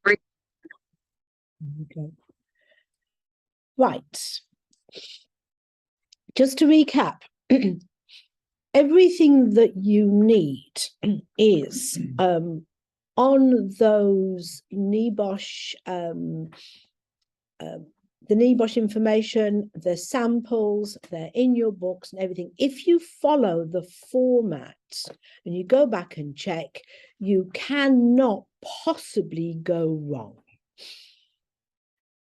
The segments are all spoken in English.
that. Okay. Right. Just to recap, everything that you need is on those NEBOSH, the NEBOSH information, the samples, they're in your books and everything. If you follow the format and you go back and check, you cannot possibly go wrong.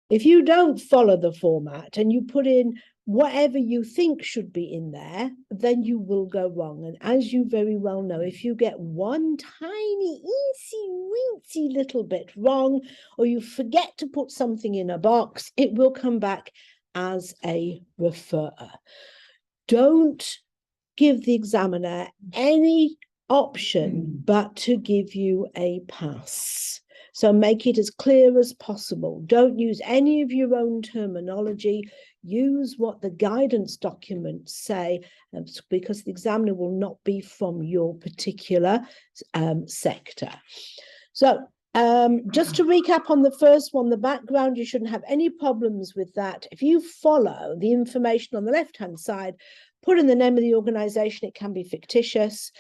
If you don't follow the format and you put in whatever you think should be in there, then you will go wrong. And as you very well know, if you get one tiny, weensy little bit wrong, or you forget to put something in a box, it will come back as a referrer. Don't give the examiner any option but to give you a pass. So make it as clear as possible. Don't use any of your own terminology. Use what the guidance documents say, because the examiner will not be from your particular sector. So just to recap on the first one, the background, you shouldn't have any problems with that. If you follow the information on the left-hand side, put in the name of the organization, it can be fictitious.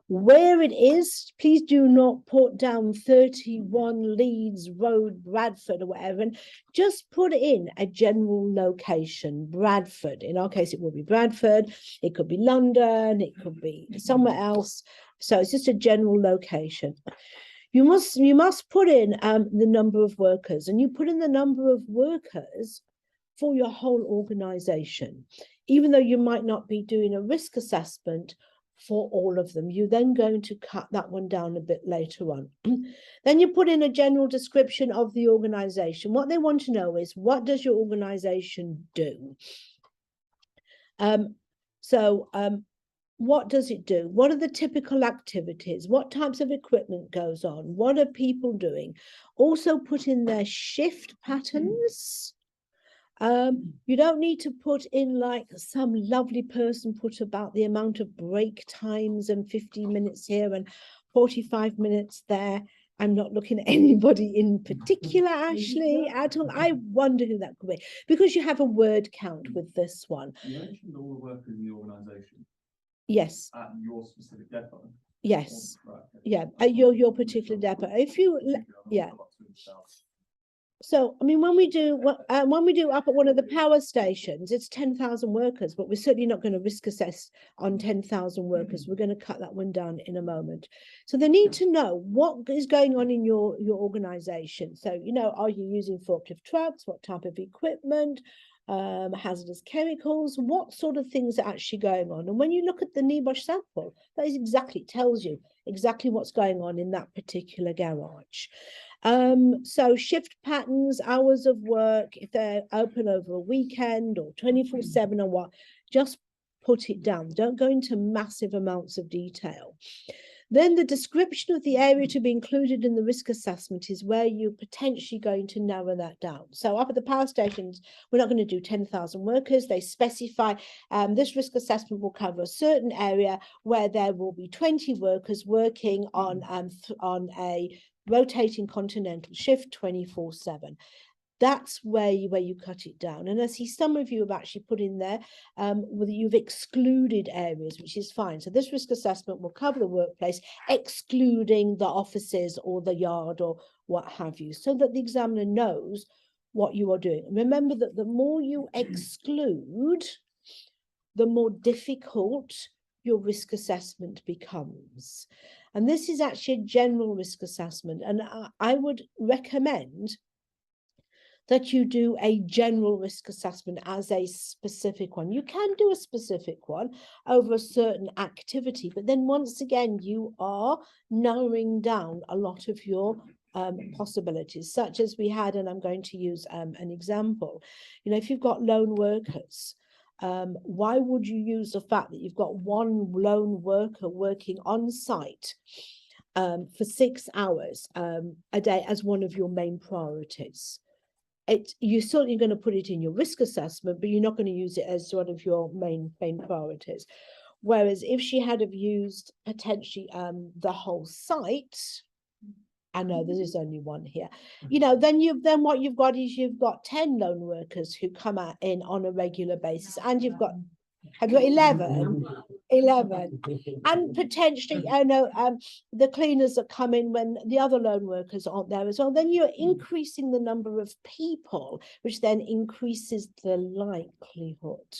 Where it is, please do not put down 31 Leeds Road, Bradford, or whatever, and just put in a general location, Bradford. In our case, it will be Bradford. It could be London. It could be somewhere else. So it's just a general location. You must put in the number of workers, and you put in the number of workers for your whole organization, even though you might not be doing a risk assessment for all of them. You're then going to cut that one down a bit later on. Then you put in a general description of the organization. What they want to know is, what does your organization do? What does it do? What are the typical activities? What types of equipment goes on? What are people doing? Also put in their shift patterns. You don't need to put in like some lovely person put about the amount of break times and 15 minutes here and 45 minutes there. I'm not looking at anybody in particular, Ashley, at all. I wonder who that could be, because you have a word count with this one. You mentioned all the workers in the organisation. Yes. At your specific depot. Yes. Right, okay. Yeah, at your particular depot. If you, yeah. So, I mean, when we do up at one of the power stations, it's 10,000 workers, but we're certainly not going to risk assess on 10,000 workers. We're going to cut that one down in a moment. So they need to know what is going on in your organization. So, you know, are you using forklift trucks? What type of equipment? Hazardous chemicals? What sort of things are actually going on? And when you look at the NEBOSH sample, that is exactly, tells you exactly what's going on in that particular garage. So shift patterns, hours of work, if they're open over a weekend or 24/7 or what, just put it down. Don't go into massive amounts of detail. Then the description of the area to be included in the risk assessment is where you're potentially going to narrow that down. So up at the power stations, we're not going to do 10,000 workers. They specify this risk assessment will cover a certain area where there will be 20 workers working on a rotating continental shift 24/7. That's where you cut it down. And I see some of you have actually put in there whether you've excluded areas, which is fine. So this risk assessment will cover the workplace, excluding the offices or the yard or what have you, so that the examiner knows what you are doing. Remember that the more you exclude, the more difficult your risk assessment becomes. And this is actually a general risk assessment. And I would recommend that you do a general risk assessment as a specific one. You can do a specific one over a certain activity, but then once again, you are narrowing down a lot of your possibilities, such as we had, and I'm going to use an example. You know, if you've got lone workers, why would you use the fact that you've got one lone worker working on site for 6 hours a day as one of your main priorities? You're certainly going to put it in your risk assessment, but you're not going to use it as one of your main priorities. Whereas if she had have used potentially the whole site I know there is only one here. You know, then what you've got is you've got 10 lone workers who come in on a regular basis, and you've got 11, and potentially, I know, the cleaners that come in when the other lone workers aren't there as well. Then you're increasing the number of people, which then increases the likelihood.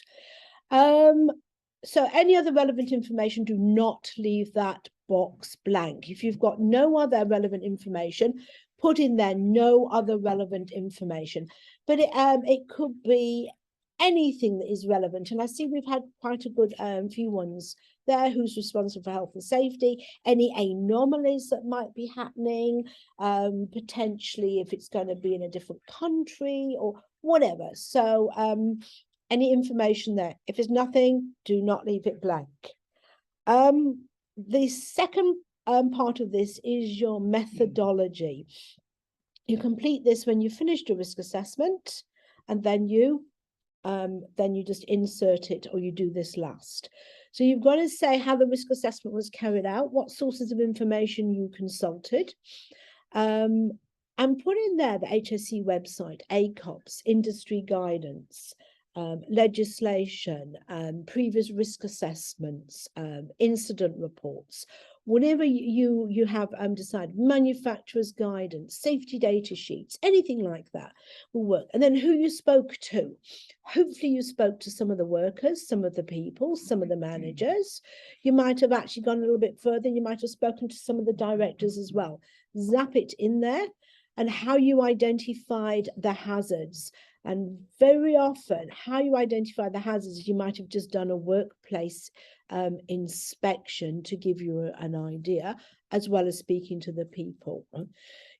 So any other relevant information, do not leave that box blank. If you've got no other relevant information, put in there no other relevant information. But it could be anything that is relevant. And I see we've had quite a good few ones there. Who's responsible for health and safety? Any anomalies that might be happening, potentially if it's going to be in a different country or whatever. So any information there. If there's nothing, do not leave it blank. The second part of this is your methodology. You complete this when you finished your risk assessment, and then you just insert it, or you do this last. So you've got to say how the risk assessment was carried out, what sources of information you consulted, and put in there the HSE website, ACOPS, industry guidance, legislation, previous risk assessments, incident reports, whatever you have decided, manufacturer's guidance, safety data sheets, anything like that will work. And then who you spoke to. Hopefully you spoke to some of the workers, some of the people, some of the managers. You might have actually gone a little bit further. You might have spoken to some of the directors as well. Zap it in there, and how you identified the hazards. And very often, how you identify the hazards, you might have just done a workplace inspection to give you an idea, as well as speaking to the people.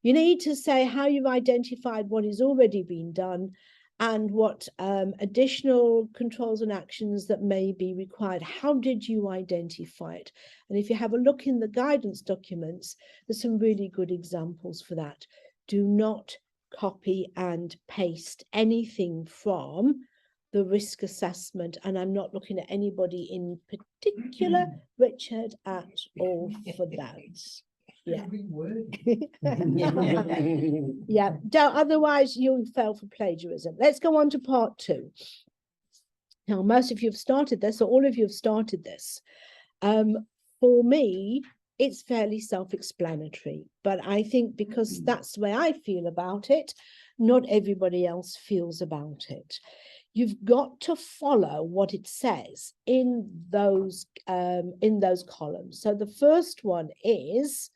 You need to say how you've identified what is already being done, and what additional controls and actions that may be required. How did you identify it? And if you have a look in the guidance documents, there's some really good examples for that. Do not copy and paste anything from the risk assessment. And I'm not looking at anybody in particular, Richard, at all for that. Yeah. Yeah, otherwise you'll fail for plagiarism. Let's go on to part 2. Now, most of you have started this, or all of you have started this. For me, it's fairly self-explanatory, but I think because that's the way I feel about it, not everybody else feels about it. You've got to follow what it says in those columns. So the first one is,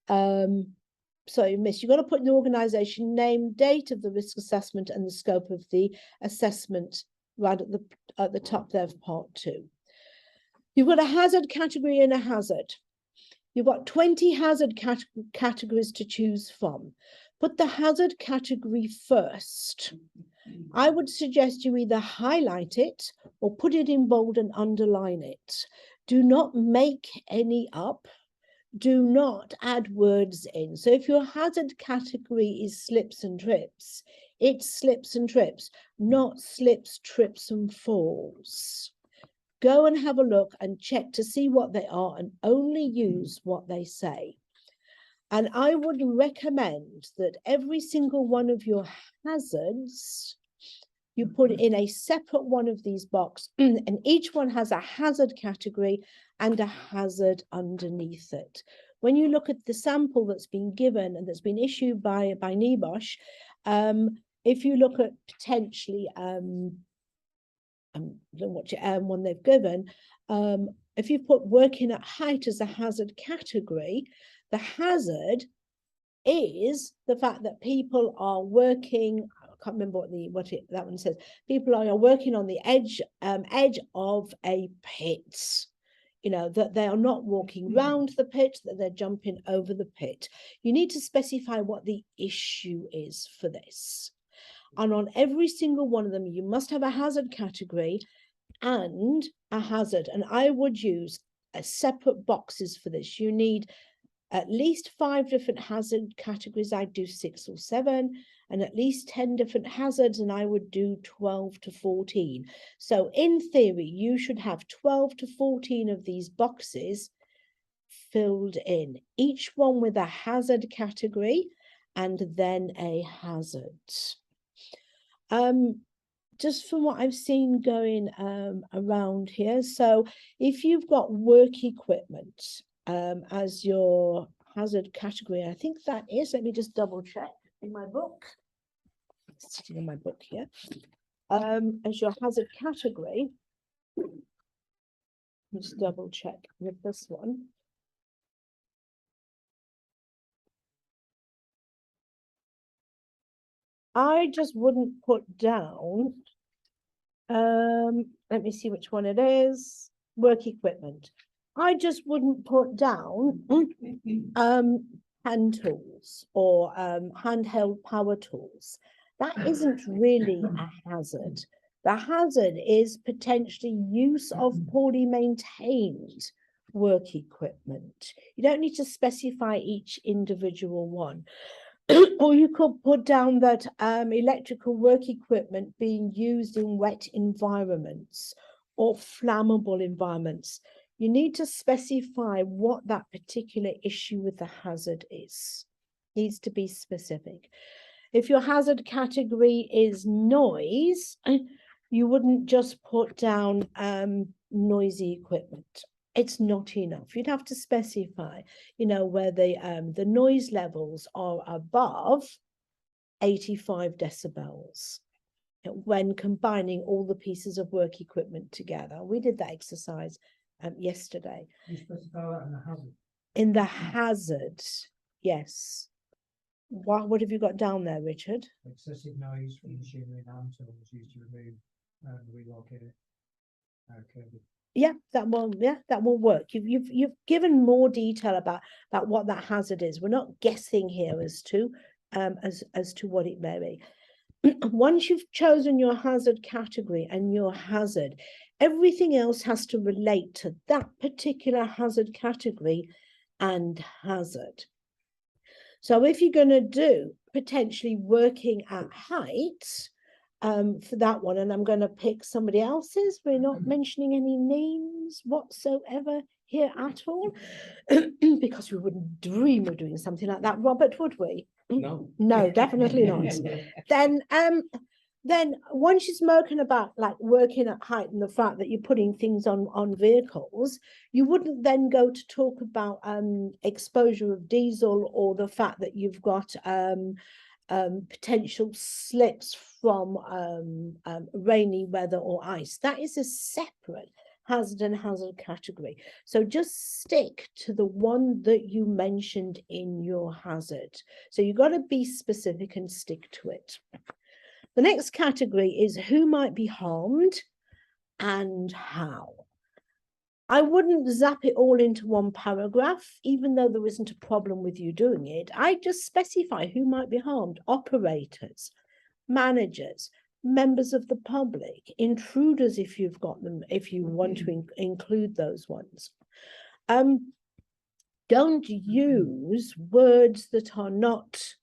sorry, miss, you've got to put in the organization name, date of the risk assessment, and the scope of the assessment right at the top there of part 2. You've got a hazard category and a hazard. You've got 20 hazard categories to choose from. Put the hazard category first. I would suggest you either highlight it or put it in bold and underline it. Do not make any up. Do not add words in. So if your hazard category is slips and trips, it's slips and trips, not slips, trips and falls. Go and have a look and check to see what they are, and only use what they say. And I would recommend that every single one of your hazards, you put in a separate one of these boxes, and each one has a hazard category and a hazard underneath it. When you look at the sample that's been given and that's been issued by NEBOSH, if you look at potentially one they've given, if you put working at height as a hazard category, the hazard is the fact that people are working, I can't remember that one says, people are working on the edge of a pit. You know, that they are not walking round the pit, that they're jumping over the pit. You need to specify what the issue is for this. And on every single one of them, you must have a hazard category and a hazard. And I would use separate boxes for this. You need at least 5 different hazard categories. I'd do 6 or 7, and at least 10 different hazards, and I would do 12 to 14. So in theory, you should have 12 to 14 of these boxes filled in, each one with a hazard category and then a hazard. Just from what I've seen going around here, so if you've got work equipment as your hazard category, I think that is, let me just double check in my book. It's sitting in my book here. As your hazard category, let's double check with this one. I just wouldn't put down, let me see which one it is, work equipment. I just wouldn't put down hand tools or handheld power tools. That isn't really a hazard. The hazard is potentially use of poorly maintained work equipment. You don't need to specify each individual one. Or you could put down that electrical work equipment being used in wet environments or flammable environments. You need to specify what that particular issue with the hazard is. Needs to be specific. If your hazard category is noise, you wouldn't just put down noisy equipment. It's not enough. You'd have to specify, you know, where the noise levels are above 85 decibels when combining all the pieces of work equipment together. We did that exercise yesterday. You specify that in the hazard. In the hazard, yes. What have you got down there, Richard? Excessive noise from machinery and hand tools used to remove and relocate it. Yeah, that will work. You've given more detail about what that hazard is. We're not guessing here as to what it may be. Once you've chosen your hazard category and your hazard, everything else has to relate to that particular hazard category and hazard. So if you're going to do potentially working at height, for that one, and I'm going to pick somebody else's. We're not mentioning any names whatsoever here at all, because we wouldn't dream of doing something like that, Robert, would we? No. No, definitely not. Then once you've spoken about like working at height and the fact that you're putting things on vehicles, you wouldn't then go to talk about exposure of diesel or the fact that you've got potential slips from rainy weather or ice. That is a separate hazard and hazard category. So just stick to the one that you mentioned in your hazard. So you've got to be specific and stick to it. The next category is who might be harmed and how. I wouldn't zap it all into one paragraph, even though there isn't a problem with you doing it. I just specify who might be harmed: operators, managers, members of the public, intruders if you've got them, if you want to include those ones. Don't use words that are not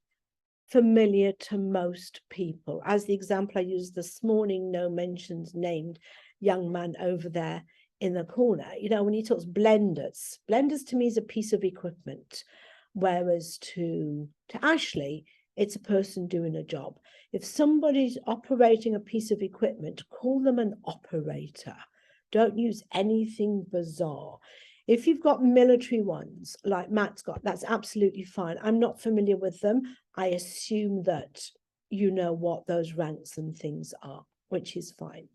familiar to most people. As the example I used this morning, no mentions named young man over there in the corner, you know, when he talks blenders to me is a piece of equipment, whereas to Ashley, it's a person doing a job. If somebody's operating a piece of equipment, call them an operator. Don't use anything bizarre. If you've got military ones like Matt's got, that's absolutely fine. I'm not familiar with them. I assume that you know what those ranks and things are, which is fine.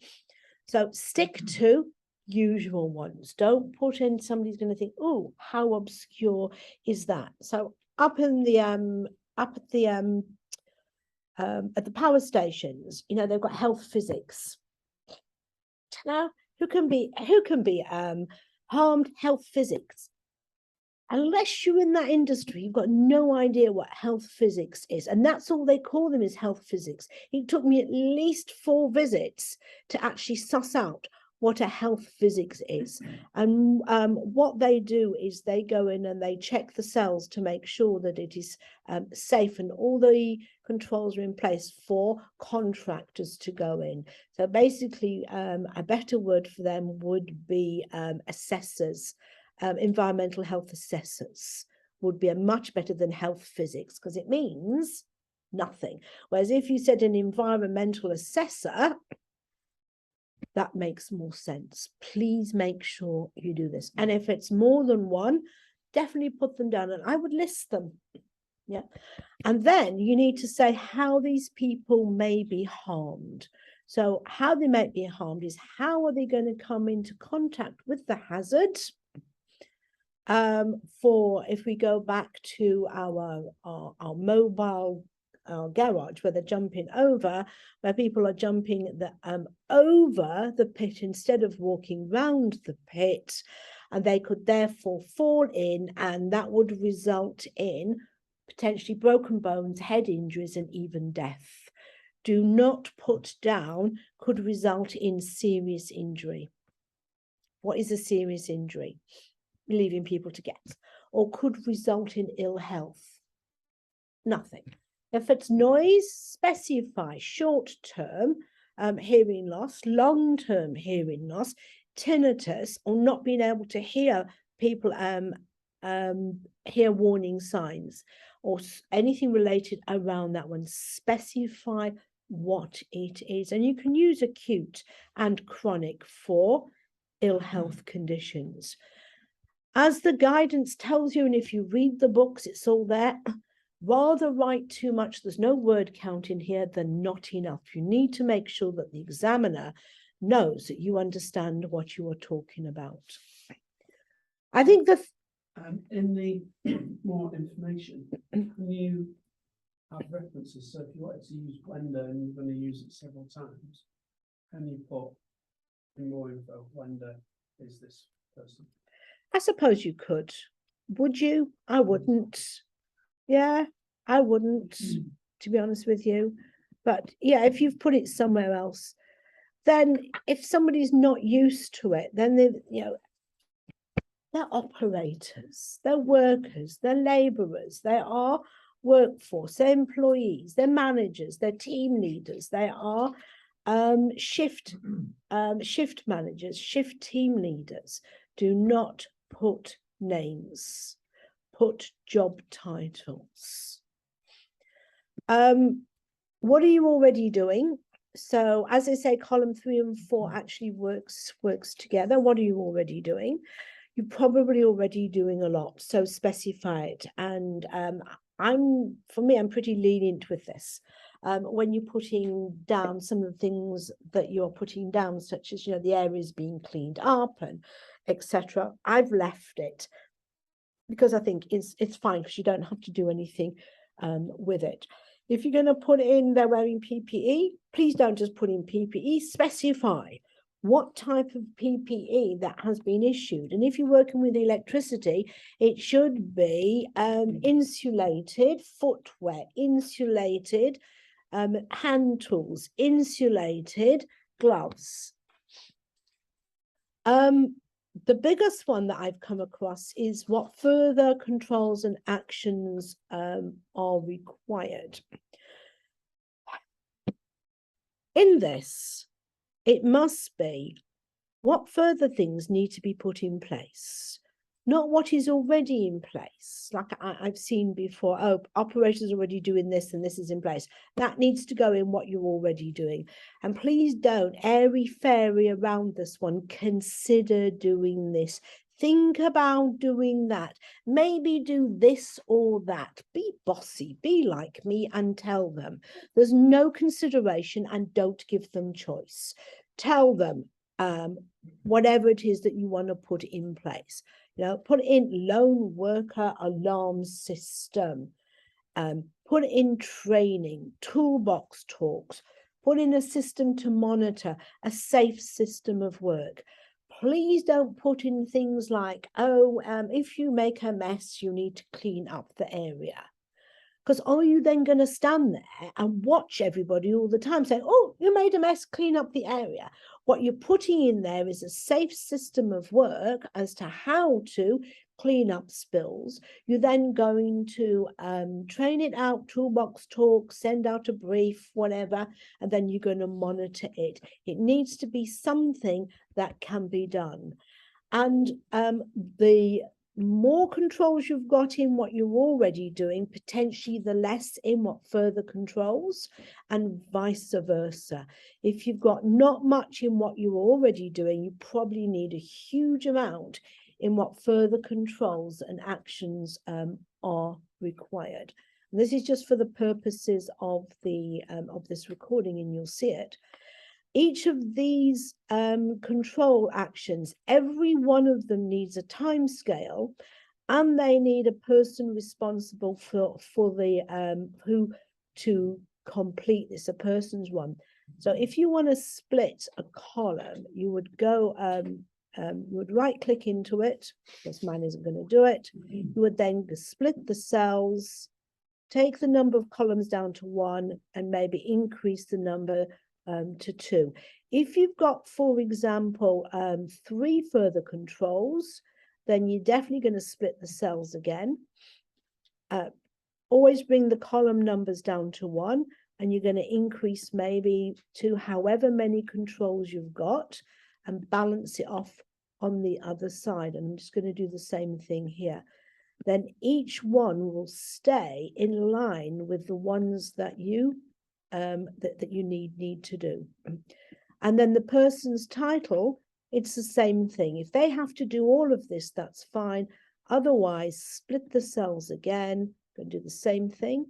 So stick to usual ones. Don't put in, somebody's going to think, oh, how obscure is that? So up at the power stations, you know, they've got health physics. Now, who can be harmed? Health physics. Unless you're in that industry, you've got no idea what health physics is. And that's all they call them, is health physics. It took me at least 4 visits to actually suss out what a health physics is. And what they do is they go in and they check the cells to make sure that it is safe, and all the controls are in place for contractors to go in. So basically, a better word for them would be assessors. environmental health assessors would be a much better than health physics, because it means nothing. Whereas if you said an environmental assessor, that makes more sense. Please make sure you do this. And if it's more than one, definitely put them down, and I would list them. Yeah. And then you need to say how these people may be harmed. So how they may be harmed is, how are they going to come into contact with the hazard? For if we go back to our mobile garage, where they're jumping over, where people are jumping over the pit instead of walking round the pit, and they could therefore fall in, and that would result in potentially broken bones, head injuries, and even death. Do not put down could result in serious injury. What is a serious injury? Leaving people to get, or could result in ill health. Nothing. If it's noise, specify short-term hearing loss, long-term hearing loss, tinnitus, or not being able to hear people hear warning signs, or anything related around that one. Specify what it is, and you can use acute and chronic for ill health conditions. As the guidance tells you, and if you read the books, it's all there. Rather write too much, there's no word count in here, than not enough. You need to make sure that the examiner knows that you understand what you are talking about. I think that in the more information, can you have references? So if you wanted to use Blender and you're going to use it several times, can you put in more info, Blender is this person? I suppose you could. Would you? I wouldn't. Yeah, I wouldn't, to be honest with you. But yeah, if you've put it somewhere else, then if somebody's not used to it, then they, they're operators, they're workers, they're labourers, they are workforce, they're employees, they're managers, they're team leaders, they are shift managers, shift team leaders. Do not put names, put job titles. What are you already doing? So as I say, column 3 and 4 actually works together. What are you already doing? You're probably already doing a lot, so specify it. And I'm pretty lenient with this. When you're putting down some of the things that you're putting down, such as the areas being cleaned up and etc., I've left it because I think it's fine, because you don't have to do anything with it. If you're going to put in they're wearing PPE, please don't just put in PPE. Specify what type of PPE that has been issued. And if you're working with electricity, it should be insulated footwear, insulated hand tools, insulated gloves. The biggest one that I've come across is what further controls and actions are required. In this, it must be what further things need to be put in place, not what is already in place. Like I've seen before, oh, operators are already doing this and this is in place. That needs to go in what you're already doing. And please don't airy-fairy around this one. Consider doing this. Think about doing that. Maybe do this or that. Be bossy, be like me and tell them. There's no consideration, and don't give them choice. Tell them whatever it is that you want to put in place. Put in lone worker alarm system, put in training, toolbox talks, put in a system to monitor, a safe system of work. Please don't put in things like, oh, if you make a mess, you need to clean up the area. Because are you then going to stand there and watch everybody all the time saying, oh, you made a mess, clean up the area? What you're putting in there is a safe system of work as to how to clean up spills. You're then going to train it out, toolbox talk, send out a brief, whatever, and then you're going to monitor it. It needs to be something that can be done. And the more controls you've got in what you're already doing, potentially the less in what further controls, and vice versa. If you've got not much in what you're already doing, you probably need a huge amount in what further controls and actions are required. And this is just for the purposes of the of this recording, and you'll see it. Each of these control actions, every one of them needs a time scale, and they need a person responsible for the who to complete this, a person's one. So if you want to split a column, you would go you would right click into it, because mine isn't going to do it. You would then split the cells, take the number of columns down to 1, and maybe increase the number to 2. If you've got, for example, 3 further controls, then you're definitely going to split the cells again. Always bring the column numbers down to 1, and you're going to increase maybe to however many controls you've got, and balance it off on the other side. And I'm just going to do the same thing here. Then each one will stay in line with the ones that you that you need to do. And then the person's title, it's the same thing. If they have to do all of this, that's fine. Otherwise, split the cells again, and do the same thing,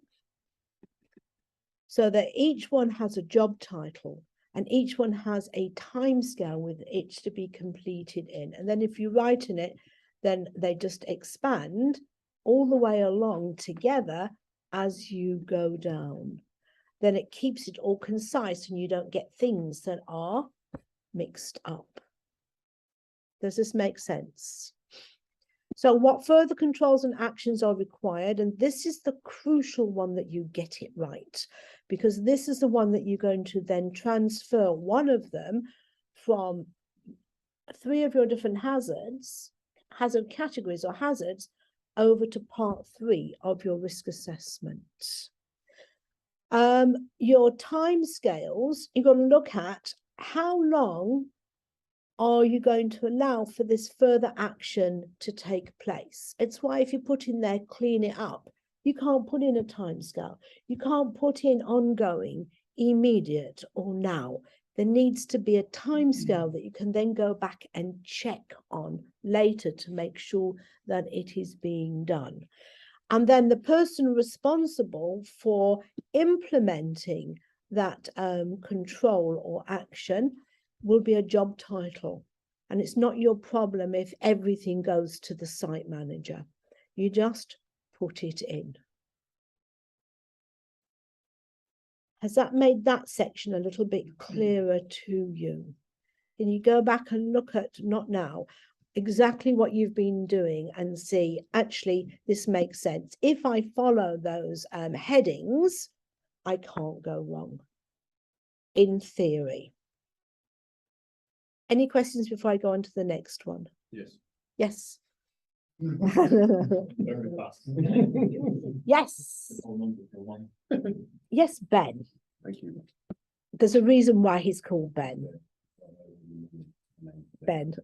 so that each one has a job title and each one has a time scale with it to be completed in. And then if you write in it, then they just expand all the way along together as you go down. Then it keeps it all concise and you don't get things that are mixed up. Does this make sense? So what further controls and actions are required? And this is the crucial one, that you get it right, because this is the one that you're going to then transfer one of them from 3 of your different hazard categories or hazards, over to part 3 of your risk assessment. Your time scales, you've got to look at how long are you going to allow for this further action to take place. It's why if you put in there, clean it up, you can't put in a time scale. You can't put in ongoing, immediate, or now. There needs to be a time scale that you can then go back and check on later to make sure that it is being done. And then the person responsible for implementing that control or action will be a job title. And it's not your problem if everything goes to the site manager. You just put it in. Has that made that section a little bit clearer to you? Can you go back and look at, not now, exactly what you've been doing and see, actually, this makes sense. If I follow those headings, I can't go wrong, in theory. Any questions before I go on to the next one? Yes. Yes. Very fast. Yes. Yes, Ben. Thank you. There's a reason why he's called Ben. Ben.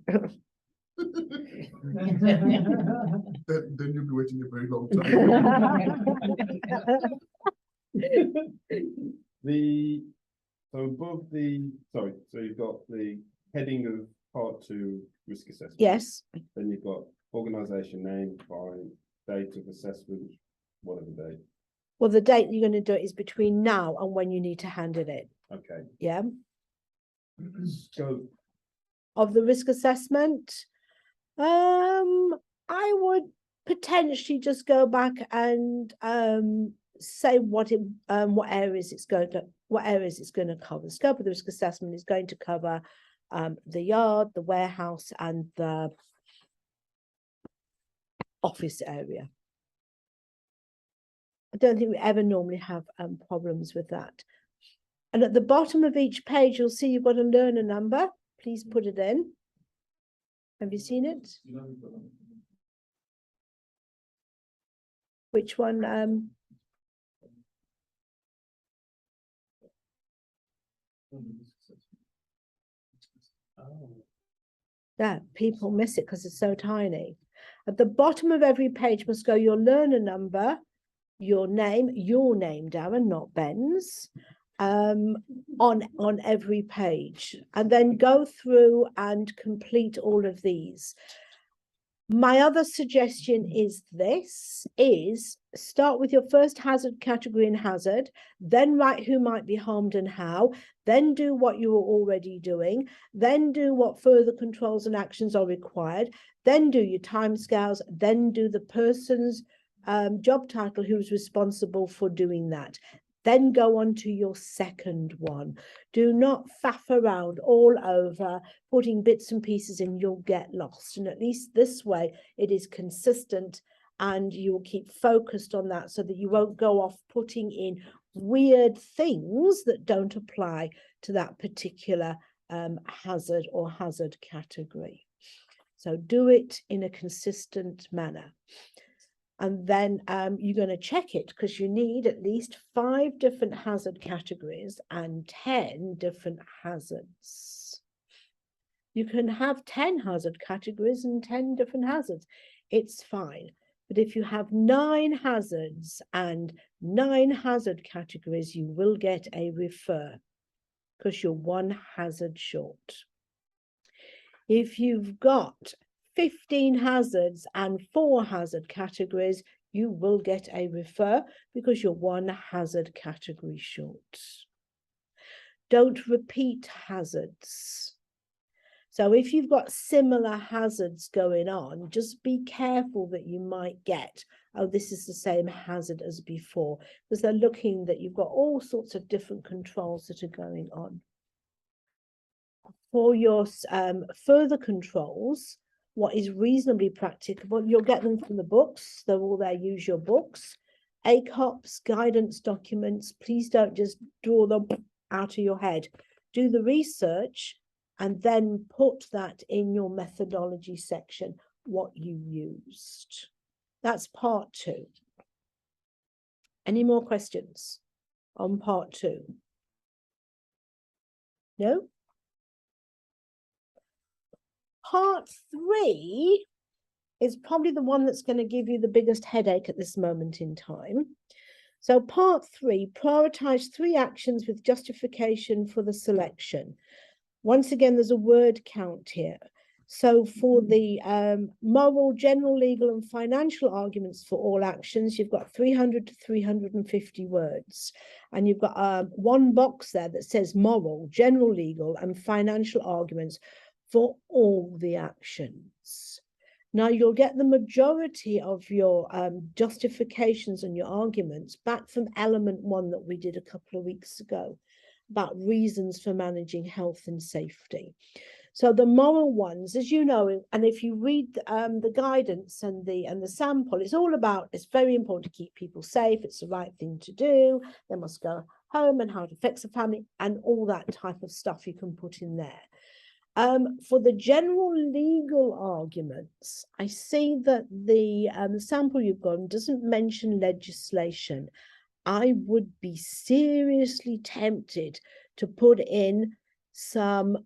Then you'll be waiting a very long time. So above so you've got the heading of part 2 risk assessment. Yes. Then you've got organisation name, fine, date of assessment, whatever date. Well, the date you're going to do it is between now and when you need to hand it in. Okay. Yeah. Scope. Of the risk assessment, I would potentially just go back and say what areas it's going to cover. The scope of the risk assessment is going to cover the yard, the warehouse, and the office area. I don't think we ever normally have problems with that. And at the bottom of each page, you'll see you've got a learner number. Please put it in. Have you seen it? Which one? Yeah, people miss it because it's so tiny. At the bottom of every page must go your learner number, your name, Darren, not Ben's, on every page, and then go through and complete all of these. My other suggestion is start with your first hazard category and hazard, then write who might be harmed and how, then do what you were already doing, then do what further controls and actions are required, then do your timescales, then do the person's job title who's responsible for doing that. Then go on to your second one. Do not faff around all over, putting bits and pieces in, you'll get lost. And at least this way, it is consistent and you'll keep focused on that so that you won't go off putting in weird things that don't apply to that particular hazard or hazard category. So do it in a consistent manner. And then you're going to check it because you need at least 5 different hazard categories and 10 different hazards. You can have 10 hazard categories and 10 different hazards. It's fine. But if you have 9 hazards and 9 hazard categories, you will get a refer because you're 1 hazard short. If you've got 15 hazards and 4 hazard categories, you will get a refer because you're 1 hazard category short. Don't repeat hazards. So if you've got similar hazards going on, just be careful that you might get, oh, this is the same hazard as before, because they're looking that you've got all sorts of different controls that are going on. For your further controls, what is reasonably practicable, you'll get them from the books. They're all there, use your books. ACOPs, guidance documents, please don't just draw them out of your head. Do the research and then put that in your methodology section, what you used. That's part 2. Any more questions on part 2? No? Part 3 is probably the one that's going to give you the biggest headache at this moment in time. So part 3, prioritize 3 actions with justification for the selection. Once again, there's a word count here. So for the moral, general, legal and financial arguments for all actions, you've got 300 to 350 words. And you've got 1 box there that says moral, general, legal and financial arguments for all the actions. Now you'll get the majority of your justifications and your arguments back from element 1 that we did a couple of weeks ago about reasons for managing health and safety. So the moral ones, as you know, and if you read the guidance and the sample, it's all about, it's very important to keep people safe. It's the right thing to do. They must go home and how it affects the family and all that type of stuff you can put in there. For the general legal arguments, I see that the sample you've got doesn't mention legislation. I would be seriously tempted to put in some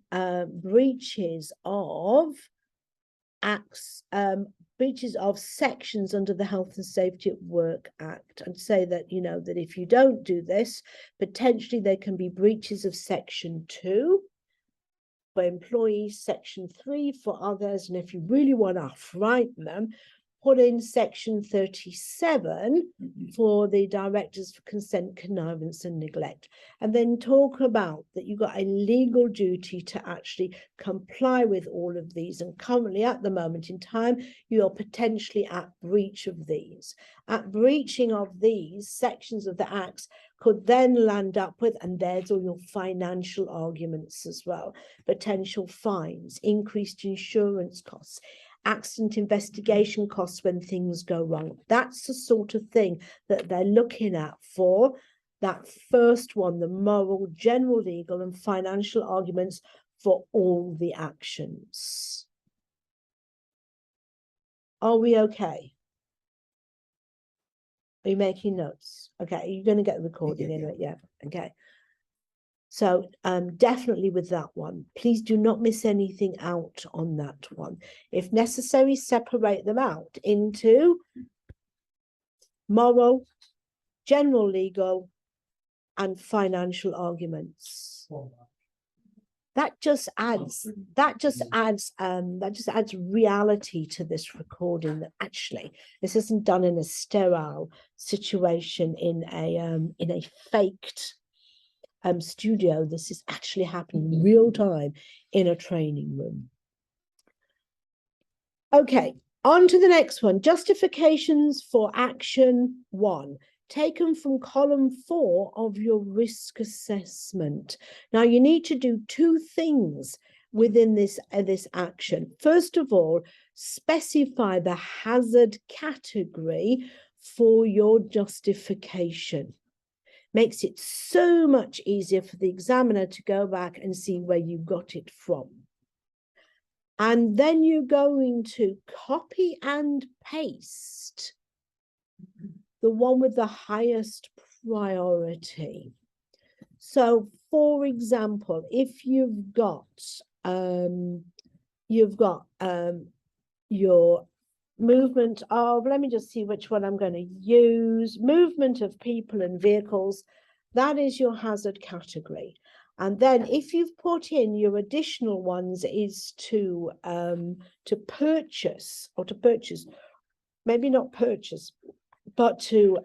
breaches of acts, breaches of sections under the Health and Safety at Work Act, and say that, you know, that if you don't do this, potentially there can be breaches of section 2 for employees, section 3 for others, and if you really want to frighten them, put in section 37 for the directors for consent, connivance and neglect, and then talk about that you've got a legal duty to actually comply with all of these, and currently at the moment in time you're potentially at breach of these. At breaching of these sections of the acts could then land up with, and there's all your financial arguments as well, potential fines, increased insurance costs, accident investigation costs when things go wrong. That's the sort of thing that they're looking at for that first one, the moral, general, legal and financial arguments for all the actions. Are we okay? Are you making notes? Okay, you're going to get the recording anyway. Yeah, okay. So definitely with that one, please do not miss anything out on that one. If necessary, separate them out into moral, general legal, and financial arguments. That just adds reality to this recording, that actually this isn't done in a sterile situation in a faked studio. This is actually happening real time in a training room. Okay, on to the next one. Justifications for action 1, taken from column 4 of your risk assessment. Now you need to do 2 things within this action. First of all, specify the hazard category for your justification. Makes it so much easier for the examiner to go back and see where you got it from. And then you're going to copy and paste the one with the highest priority. So, for example, if you've got your movement of, let me just see which one I'm going to use, movement of people and vehicles, that is your hazard category. And then if you've put in your additional ones is to purchase, maybe not purchase, but to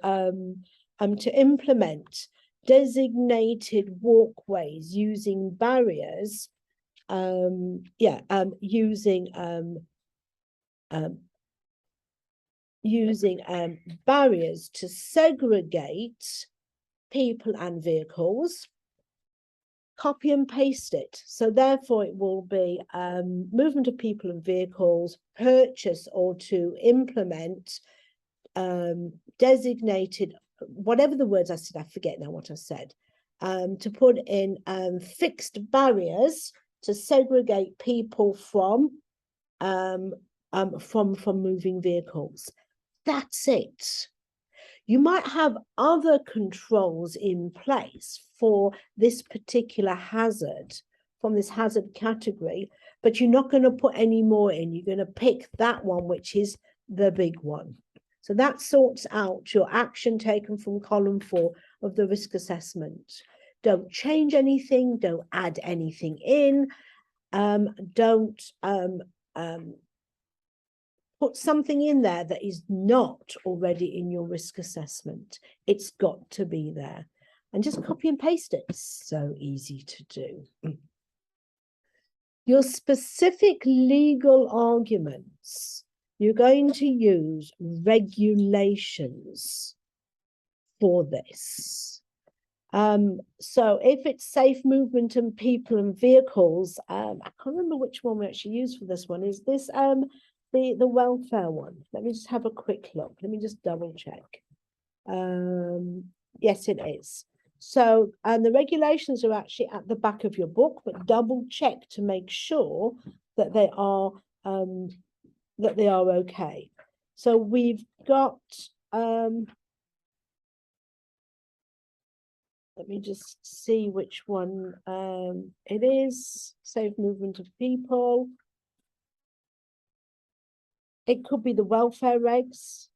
implement designated walkways using barriers, using barriers to segregate people and vehicles, copy and paste it. So therefore it will be movement of people and vehicles, purchase or to implement designated, whatever the words I said, I forget now what I said, to put in fixed barriers to segregate people from moving vehicles. That's it. You might have other controls in place for this particular hazard, from this hazard category, but you're not going to put any more in. You're going to pick that one, which is the big one. So that sorts out your action taken from column 4 of the risk assessment. Don't change anything, don't add anything in, don't put something in there that is not already in your risk assessment. It's got to be there. And just copy and paste it. It's so easy to do. Your specific legal arguments, you're going to use regulations for this. So if it's safe movement and people and vehicles, I can't remember which one we actually used for this one. Is this the welfare one? Let me just have a quick look. Let me just double check. Yes, it is. So, and the regulations are actually at the back of your book, but double check to make sure that they are okay. So we've got let me just see which one it is. Safe movement of people. It could be the welfare regs.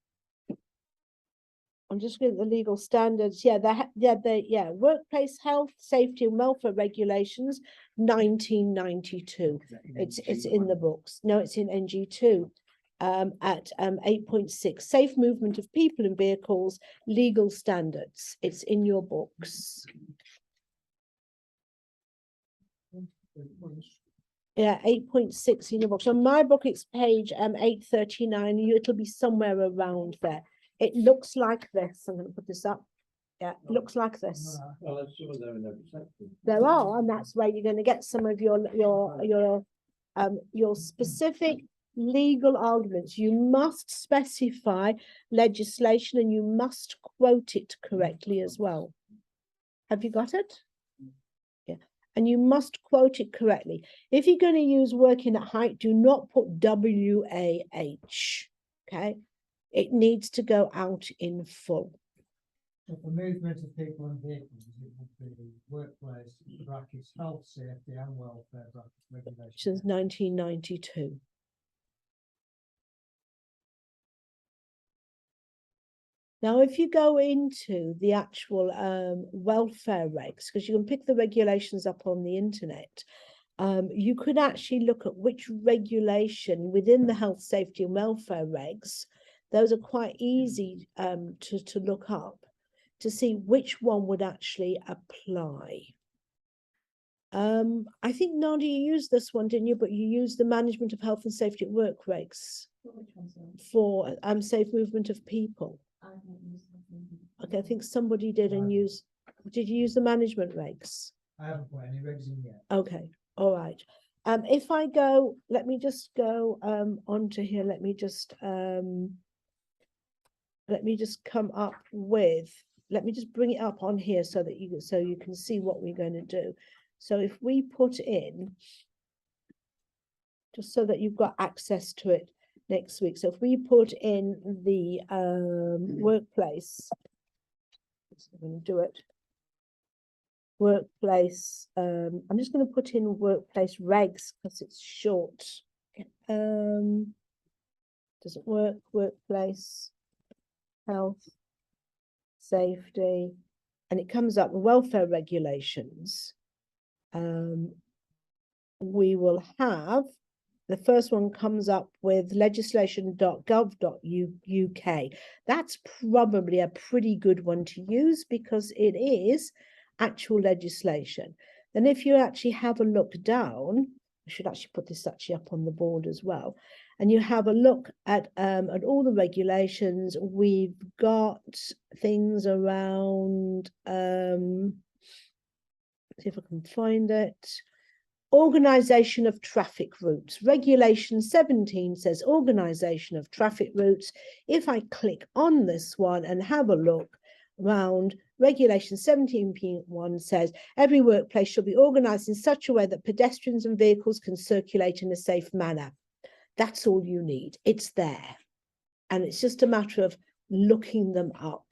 I'm just looking at the legal standards. Yeah, workplace health, safety and welfare regulations, 1992. It's in the books. No, it's in NG2 at 8.6. Safe movement of people and vehicles, legal standards. It's in your books. Yeah, 8.6 in your book. So my book, it's page 839. It'll be somewhere around there. It looks like this. I'm going to put this up. Yeah, it looks like this. Well, I'm sure they're in every section. There are, and that's where you're going to get some of your specific legal arguments. You must specify legislation and you must quote it correctly as well. Have you got it? Yeah. And you must quote it correctly. If you're going to use working at height, do not put WAH. Okay. It needs to go out in full. So for movement of people and vehicles, it would be workplace, it's health, safety and welfare which regulation. is 1992. Now, if you go into the actual welfare regs, because you can pick the regulations up on the internet, you could actually look at which regulation within the health, safety and welfare regs, those are quite easy to look up to see which one would actually apply. I think, Nadia, you used this one, didn't you? But you used the management of health and safety at work regs for safe movement of people. Okay, I think somebody did and use, did you use the management regs? I haven't put any regs in yet. Okay, all right. If I go, let me just go onto here, let me just come up with, let me just bring it up on here so that you can see what we're going to do. So if we put in, just so that you've got access to it next week. So if we put in the workplace, I'm going to do it. Workplace, I'm just going to put in workplace regs because it's short. Does it work? Workplace, health, safety, and it comes up with welfare regulations. We will have, the first one comes up with legislation.gov.uk. That's probably a pretty good one to use because it is actual legislation. Then if you actually have a look down, I should actually put this actually up on the board as well, and you have a look at all the regulations, we've got things around, see if I can find it. Organisation of traffic routes. Regulation 17 says organisation of traffic routes. If I click on this one and have a look around, regulation 17.1 says every workplace shall be organised in such a way that pedestrians and vehicles can circulate in a safe manner. That's all you need. It's there. And it's just a matter of looking them up.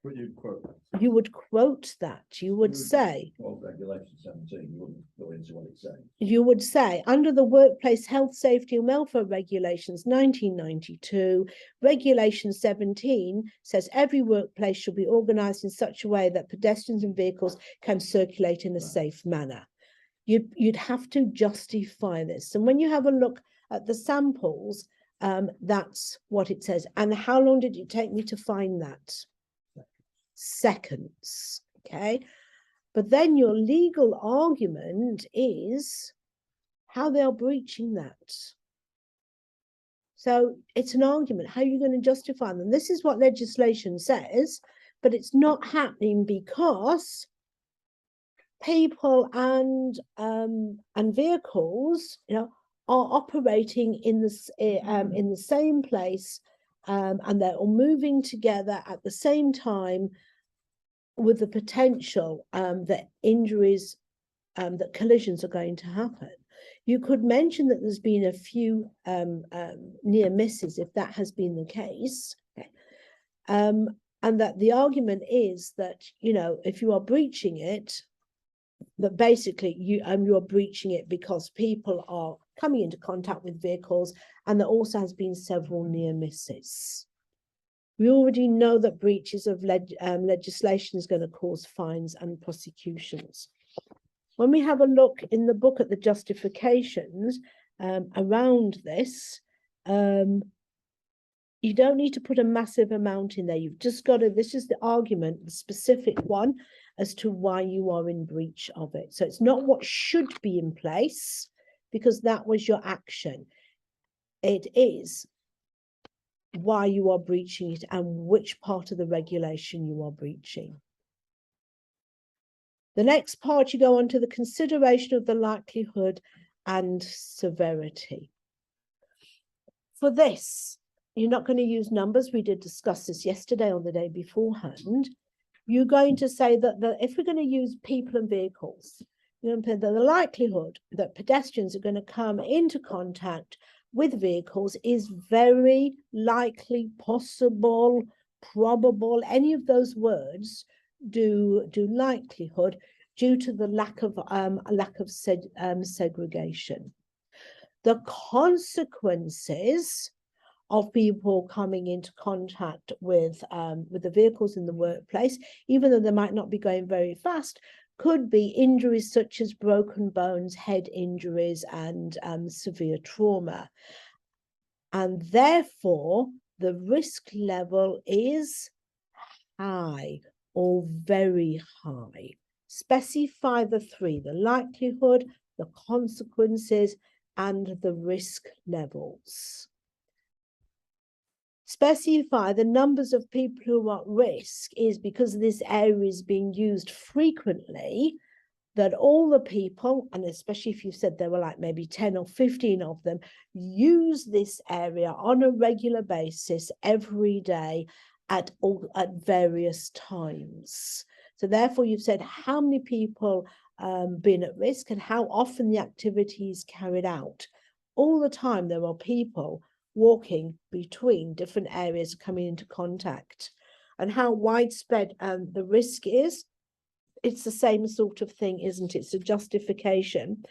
But you quote that. You would quote that. You would say, Well, regulation 17, you wouldn't go into what it's saying. you would say, under the Workplace Health, Safety and Welfare Regulations 1992, Regulation 17 says every workplace should be organised in such a way that pedestrians and vehicles can circulate in a safe manner. You'd have to justify this. And when you have a look at the samples, that's what it says. And how long did it take me to find that? Seconds, okay? But then your legal argument is how they are breaching that. So it's an argument. How are you going to justify them? This is what legislation says, but it's not happening because people and vehicles, you know, are operating in the same place, and they're all moving together at the same time, with the potential that injuries, that collisions are going to happen. You could mention that there's been a few near misses, if that has been the case, and that the argument is that, you know, if you are breaching it, that basically you are breaching it because people are coming into contact with vehicles, and there also has been several near misses. We already know that breaches of legislation is going to cause fines and prosecutions. When we have a look in the book at the justifications around this, you don't need to put a massive amount in there. You've just got to, this is the argument, the specific one, as to why you are in breach of it. So it's not what should be in place, because that was your action. It is why you are breaching it and which part of the regulation you are breaching. The next part, you go on to the consideration of the likelihood and severity. For this, you're not going to use numbers. We did discuss this yesterday or the day beforehand. You're going to say that if we're going to use people and vehicles, you're going to put the likelihood that pedestrians are going to come into contact with vehicles is very likely, possible, probable, any of those words do likelihood, due to the lack of segregation. The consequences of people coming into contact with the vehicles in the workplace, even though they might not be going very fast, could be injuries such as broken bones, head injuries, and severe trauma. And therefore, the risk level is high or very high. Specify the three: the likelihood, the consequences, and the risk levels. Specify the numbers of people who are at risk is because this area is being used frequently, that all the people, and especially if you said there were like maybe 10 or 15 of them, use this area on a regular basis every day at various times. So therefore you've said how many people been at risk and how often the activity is carried out. All the time there are people walking between different areas coming into contact, and how widespread the risk is. It's the same sort of thing, isn't it? It's a justification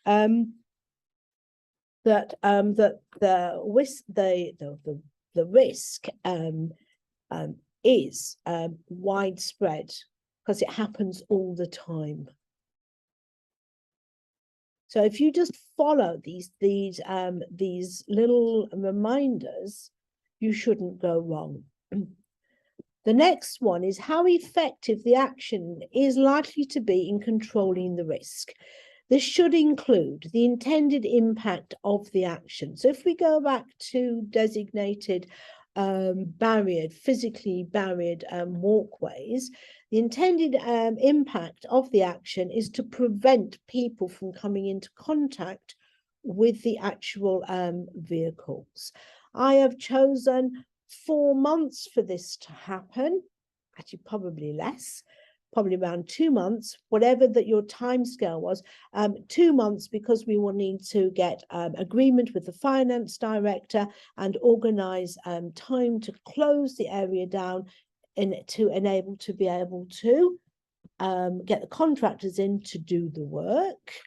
that the risk is widespread because it happens all the time. So if you just follow these little reminders, you shouldn't go wrong. The next one is how effective the action is likely to be in controlling the risk. This should include the intended impact of the action. So if we go back to designated physically barriered walkways, the intended impact of the action is to prevent people from coming into contact with the actual vehicles. I have chosen 4 months for this to happen, actually probably less, probably around 2 months, whatever that your time scale was, 2 months, because we will need to get agreement with the finance director and organize time to close the area down to enable to be able to get the contractors in to do the work,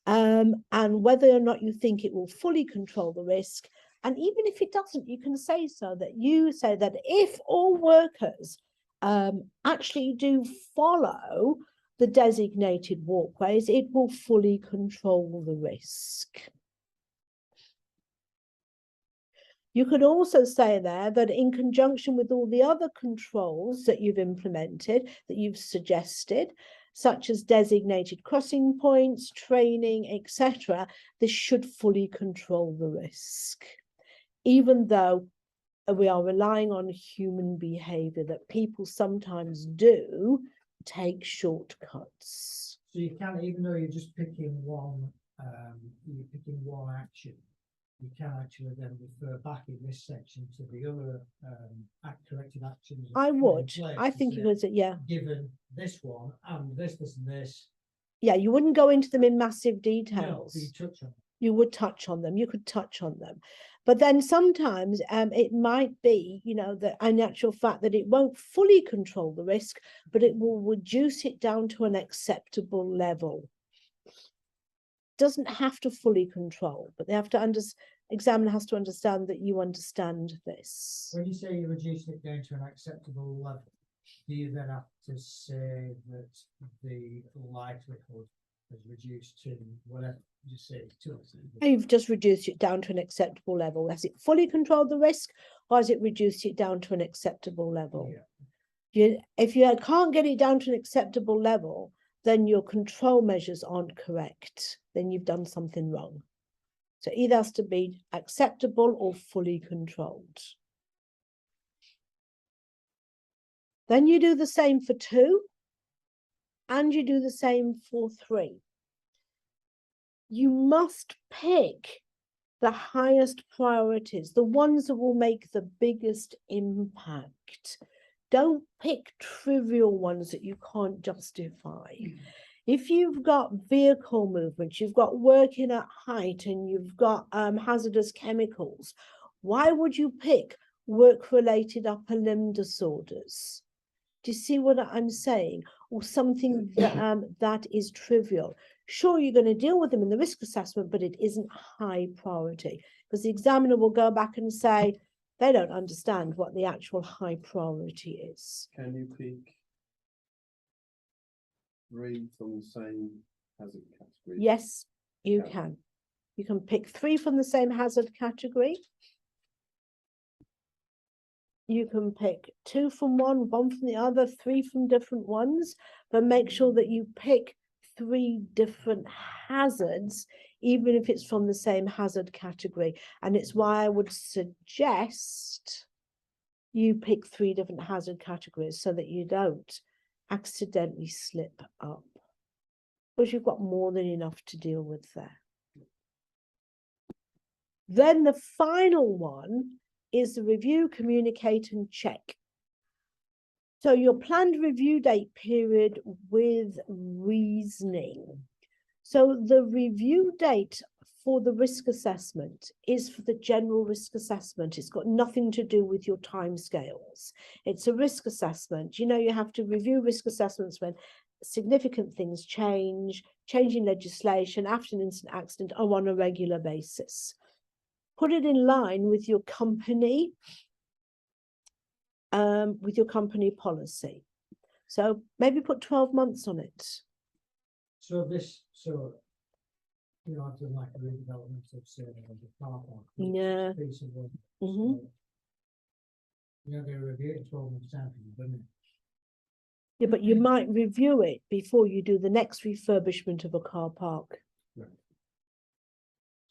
and whether or not you think it will fully control the risk. And even if it doesn't, you can say so, that you say that if all workers actually do follow the designated walkways, it will fully control the risk. You could also say there that in conjunction with all the other controls that you've implemented, that you've suggested, such as designated crossing points, training, etc., this should fully control the risk, even though we are relying on human behavior, that people sometimes do take shortcuts. So you can, even though you're just picking one, action, you can actually then refer back in this section to the other corrective actions. I would. I think you would say, yeah. Given this one and this and this. Yeah, you wouldn't go into them in massive No, details. you touch on. You would touch on them. You could touch on them. But then sometimes it might be, you know, that in actual fact that it won't fully control the risk, but it will reduce it down to an acceptable level. Doesn't have to fully control, but they have to examiner has to understand that you understand this. When you say you reduce it down to an acceptable level, do you then have to say that the likelihood is reduced to whatever you say to us? You've just reduced it down to an acceptable level. Has it fully controlled the risk, or has it reduced it down to an acceptable level? Yeah. If you can't get it down to an acceptable level, then your control measures aren't correct. Then you've done something wrong. So either has to be acceptable or fully controlled. Then you do the same for 2, and you do the same for 3. You must pick the highest priorities, the ones that will make the biggest impact. Don't pick trivial ones that you can't justify. If you've got vehicle movement, you've got working at height, and you've got hazardous chemicals, why would you pick work-related upper limb disorders? Do you see what I'm saying? Or something that, that is trivial. Sure, you're going to deal with them in the risk assessment, but it isn't high priority because the examiner will go back and say they don't understand what the actual high priority is. Can you pick 3 from the same hazard category? Yes, you Yeah. can. You can pick 3 from the same hazard category. You can pick 2 from one from the other, 3 from different ones, but make sure that you pick 3 different hazards, even if it's from the same hazard category. And it's why I would suggest you pick 3 different hazard categories so that you don't accidentally slip up, because you've got more than enough to deal with there. Then the final one is the review, communicate, and check. So your planned review date period with reasoning. So the review date for the risk assessment is for the general risk assessment. It's got nothing to do with your timescales. It's a risk assessment. You know, you have to review risk assessments when significant things change, changing legislation after an incident accident or on a regular basis. Put it in line with your company policy. So maybe put 12 months on it. So you know, I've done like a redevelopment of say the car park. Yeah. Piece of work. Mhm. So, you know, they review it in 12 months time, doesn't it? Yeah, but you might review it before you do the next refurbishment of a car park.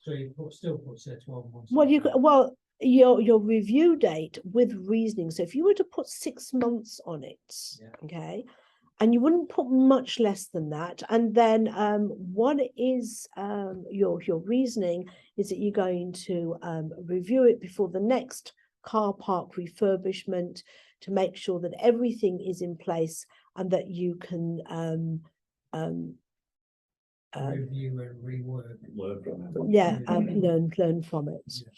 So you still put say 12 months. Well, your review date with reasoning. So if you were to put 6 months on it, Yeah. okay, and you wouldn't put much less than that. And then what is your reasoning is that you're going to review it before the next car park refurbishment to make sure that everything is in place and that you can Review and rework. Learn from it. yeah, learn from it. Yeah.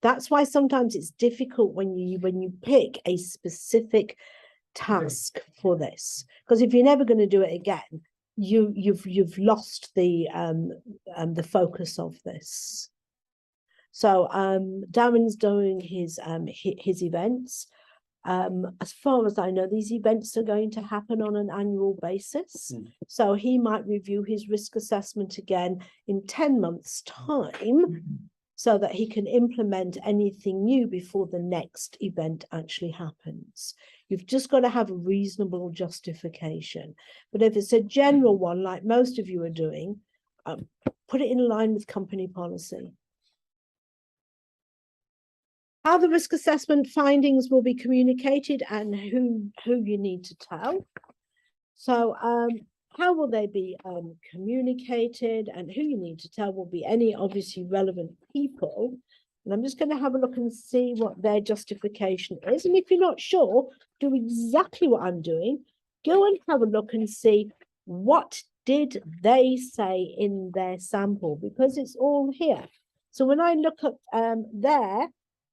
That's why sometimes it's difficult when you pick a specific task for this, because if you're never going to do it again, you've lost the focus of this. So Darren's doing his events. As far as I know, these events are going to happen on an annual basis. So he might review his risk assessment again in 10 months' time so that he can implement anything new before the next event actually happens. You've just got to have a reasonable justification. But if it's a general one, like most of you are doing, put it in line with company policy. How the risk assessment findings will be communicated and who you need to tell. So how will they be communicated, and who you need to tell will be any obviously relevant people. And I'm just going to have a look and see what their justification is. And if you're not sure, do exactly what I'm doing. Go and have a look and see what did they say in their sample, because it's all here. So when I look at there,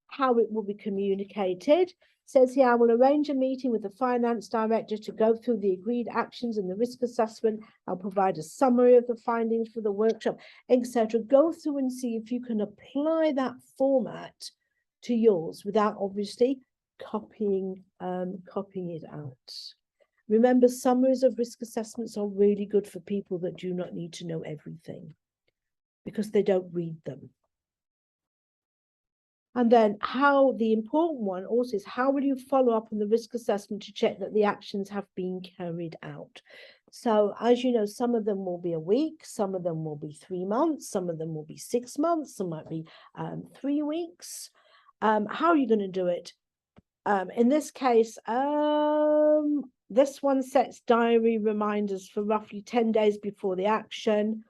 how it will be communicated, says here, I will arrange a meeting with the finance director to go through the agreed actions and the risk assessment. I'll provide a summary of the findings for the workshop, etc. Go through and see if you can apply that format to yours without obviously copying it out. Remember, summaries of risk assessments are really good for people that do not need to know everything because they don't read them. And then how the important one also is, how will you follow up on the risk assessment to check that the actions have been carried out? So as you know, some of them will be a week, some of them will be 3 months, some of them will be 6 months, some might be 3 weeks. How are you going to do it? In this case, this one sets diary reminders for roughly 10 days before the action.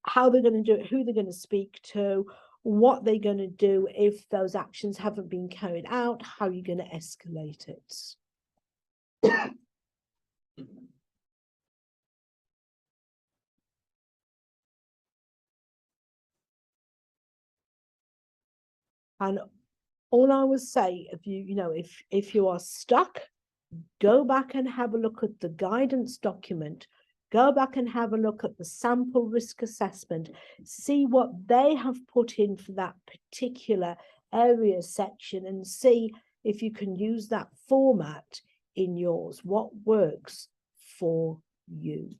How they're going to do it, who they're going to speak to, what they're going to do if those actions haven't been carried out, how you're going to escalate it. And all I would say, if you know, if you are stuck, go back and have a look at the guidance document, go back and have a look at the sample risk assessment, see what they have put in for that particular area section and see if you can use that format in yours, what works for you.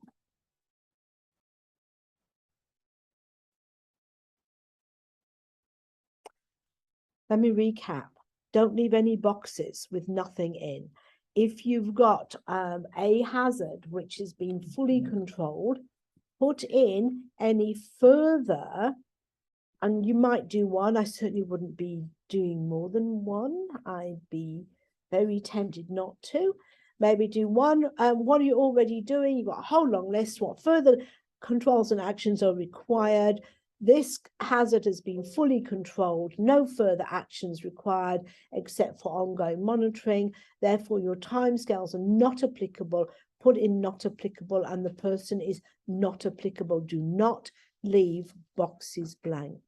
Let me recap. Don't leave any boxes with nothing in. If you've got a hazard which has been fully controlled, put in any further, and you might do one. I certainly wouldn't be doing more than one. I'd be very tempted not to. Maybe do one. What are you already doing? You've got a whole long list. What further controls and actions are required? This hazard has been fully controlled, no further actions required except for ongoing monitoring. Therefore, your timescales are not applicable. Put in not applicable, and the person is not applicable. Do not leave boxes blank.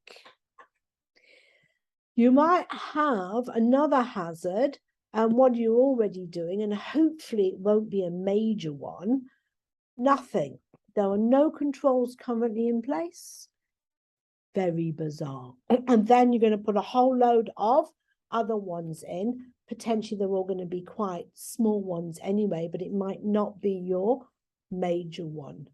You might have another hazard, and what you're already doing, and hopefully it won't be a major one. Nothing. There are no controls currently in place. Very bizarre. And then you're going to put a whole load of other ones in. Potentially they're all going to be quite small ones anyway, but it might not be your major one.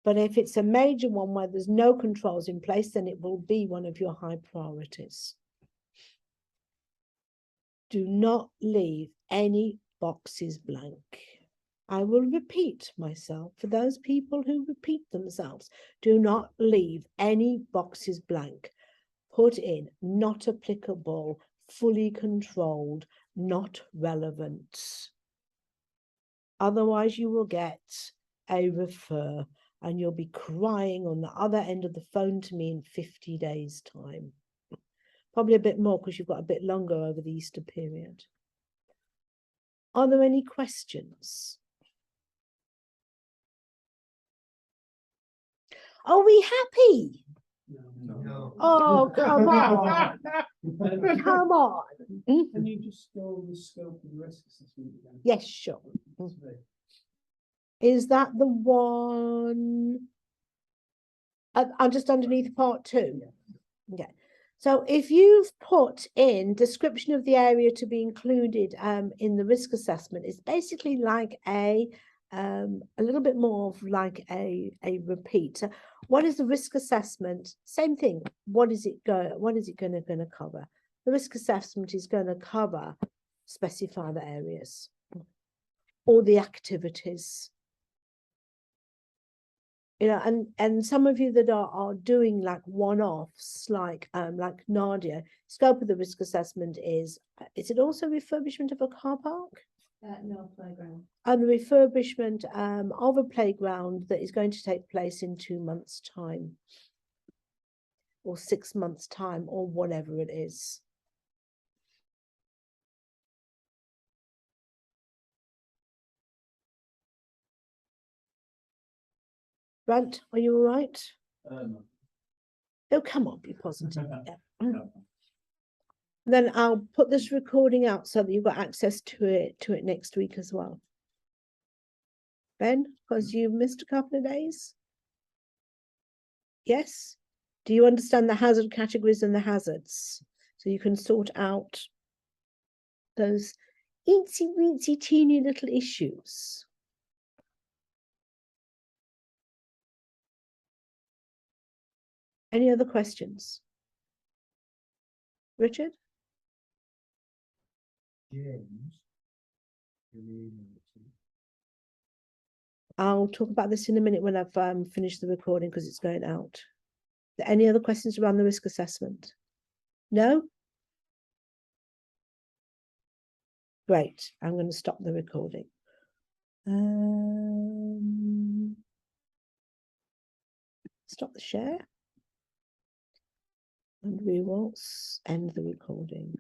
But if it's a major one where there's no controls in place, then it will be one of your high priorities. Do not leave any boxes blank. I will repeat myself for those people who repeat themselves. Do not leave any boxes blank. Put in not applicable, fully controlled, not relevant. Otherwise, you will get a refer and you'll be crying on the other end of the phone to me in 50 days' time. Probably a bit more because you've got a bit longer over the Easter period. Are there any questions? Are we happy? No. Oh, come on. Come on. Can you just go over the scope of the risk assessment again? Yes, sure. Is that the one? I'm just underneath part 2. Okay. So if you've put in description of the area to be included in the risk assessment, it's basically like a little bit more of like a repeat. So what is the risk assessment? Same thing. What is it going to cover? The risk assessment is going to cover specify the areas or the activities. You know, and some of you that are doing like one-offs, like Nadia, scope of the risk assessment is it also refurbishment of a car park? No, playground. And the refurbishment of a playground that is going to take place in 2 months' time or 6 months' time or whatever it is. Brant, are you all right? Oh, come on, be positive. Yeah. Then I'll put this recording out so that you've got access to it next week as well. Ben, because you missed a couple of days? Yes? Do you understand the hazard categories and the hazards? So you can sort out those eensy weensy teeny little issues. Any other questions? Richard? James. I'll talk about this in a minute when I've finished the recording because it's going out. Any other questions around the risk assessment? No? Great. I'm going to stop the recording. Stop the share. And we will end the recording.